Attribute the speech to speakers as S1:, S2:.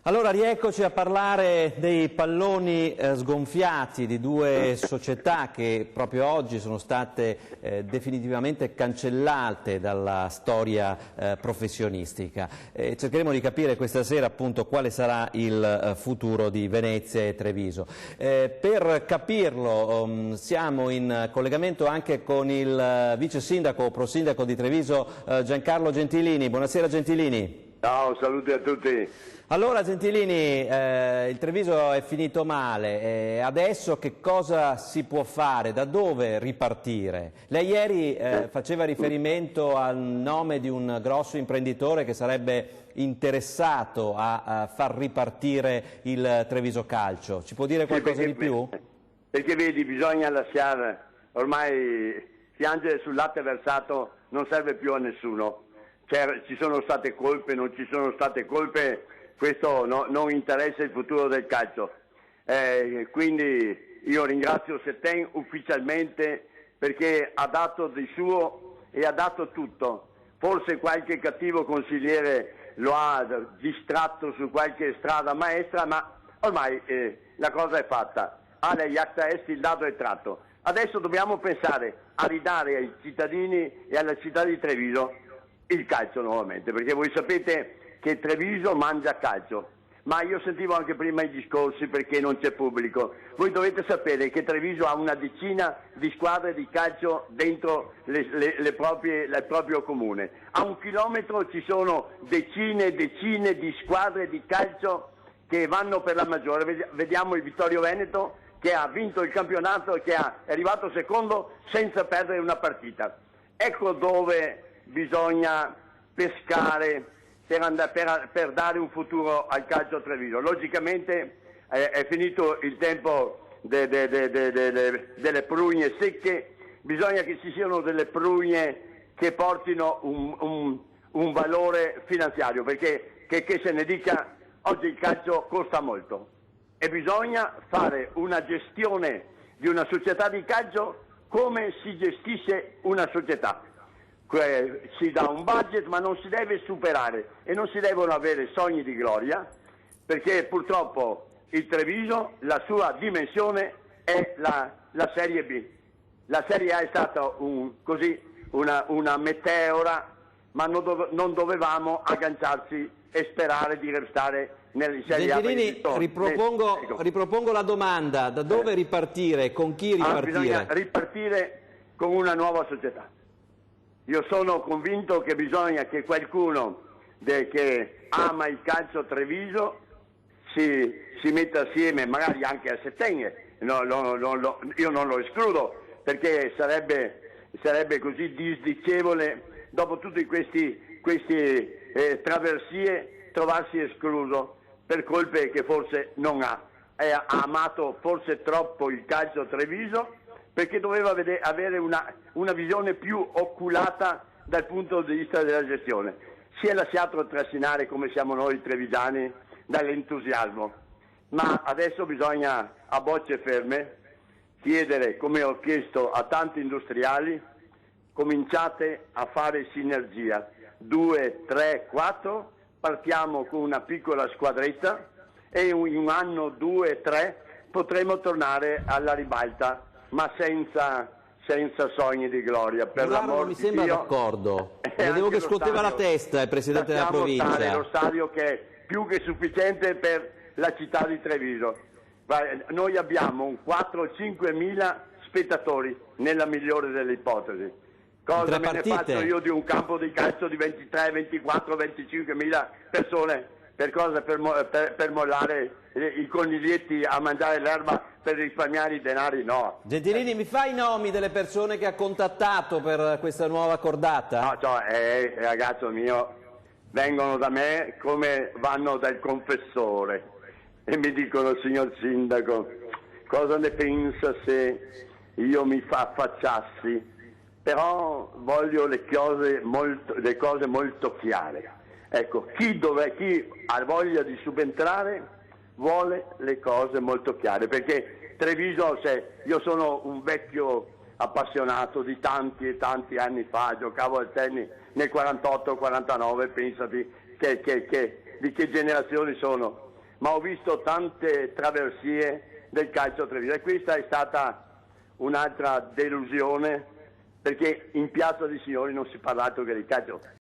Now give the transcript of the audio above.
S1: Allora rieccoci a parlare dei palloni sgonfiati di due società che proprio oggi sono state definitivamente cancellate dalla storia professionistica. Cercheremo di capire questa sera appunto quale sarà il futuro di Venezia e Treviso. Per capirlo siamo in collegamento anche con il vice sindaco o prosindaco di Treviso Giancarlo Gentilini. Buonasera Gentilini.
S2: Ciao, saluti a tutti.
S1: Allora Gentilini, il Treviso è finito male, adesso che cosa si può fare, da dove ripartire? Lei ieri faceva riferimento al nome di un grosso imprenditore che sarebbe interessato a far ripartire il Treviso Calcio, ci può dire qualcosa di più?
S2: Perché vedi, bisogna lasciare, ormai piangere sul latte versato non serve più a nessuno, ci sono state colpe, non ci sono state colpe. Questo non interessa il futuro del calcio, quindi io ringrazio Setten ufficialmente perché ha dato di suo e ha dato tutto. Forse qualche cattivo consigliere lo ha distratto su qualche strada maestra, ma ormai la cosa è fatta. Ale iacta est, il dado è tratto. Adesso dobbiamo pensare a ridare ai cittadini e alla città di Treviso il calcio nuovamente, perché voi sapete che Treviso mangia calcio, ma io sentivo anche prima i discorsi perché non c'è pubblico. Voi dovete sapere che Treviso ha una decina di squadre di calcio dentro il proprio comune. A 1 chilometro ci sono decine e decine di squadre di calcio che vanno per la maggiore. Vediamo il Vittorio Veneto che ha vinto il campionato e che è arrivato secondo senza perdere una partita. Ecco dove bisogna pescare per dare un futuro al calcio Treviso. Logicamente è finito il tempo delle prugne secche, bisogna che ci siano delle prugne che portino un valore finanziario, perché che se ne dica, oggi il calcio costa molto e bisogna fare una gestione di una società di calcio come si gestisce una società. Si dà un budget, ma non si deve superare e non si devono avere sogni di gloria, perché purtroppo il Treviso, la sua dimensione è la Serie B. La Serie A è stata una meteora, ma non dovevamo agganciarci e sperare di restare nella Serie A.
S1: Gentilini, ripropongo la domanda, da dove ripartire, con chi ripartire?
S2: Bisogna ripartire con una nuova società. Io sono convinto che bisogna che qualcuno che ama il calcio Treviso si metta assieme, magari anche a Setten, io non lo escludo, perché sarebbe così disdicevole dopo tutti questi traversie trovarsi escluso per colpe che forse non ha. Ha amato forse troppo il calcio Treviso, perché doveva avere una visione più oculata dal punto di vista della gestione. Si è lasciato trascinare, come siamo noi trevigiani, dall'entusiasmo, ma adesso bisogna a bocce ferme chiedere, come ho chiesto a tanti industriali, cominciate a fare sinergia, 2, 3, 4, partiamo con una piccola squadretta e in 1 anno, 2, 3 potremo tornare alla ribalta, ma senza sogni di gloria. Per l'amor
S1: mi
S2: di
S1: Dio,
S2: Dio,
S1: d'accordo. Vedevo che scuoteva la testa il Presidente della Provincia.
S2: Lo stadio che è più che sufficiente per la città di Treviso. Noi abbiamo 4-5 mila spettatori, nella migliore delle ipotesi. Cosa me ne faccio io di un campo di calcio di 23, 24, 25 mila persone? Per cosa? Per mollare i coniglietti a mangiare l'erba per risparmiare i denari? No.
S1: Gentilini, mi fa i nomi delle persone che ha contattato per questa nuova cordata?
S2: No, ragazzo mio, vengono da me come vanno dal confessore e mi dicono: signor sindaco, cosa ne pensa se io mi affacciassi? Però voglio le cose molto chiare. Ecco, chi ha voglia di subentrare vuole le cose molto chiare, perché Treviso, io sono un vecchio appassionato di tanti e tanti anni fa, giocavo al tennis nel 48-49, pensati di che generazioni sono. ma ho visto tante traversie del calcio Treviso e questa è stata un'altra delusione, perché in Piazza dei Signori non si parla altro che di calcio.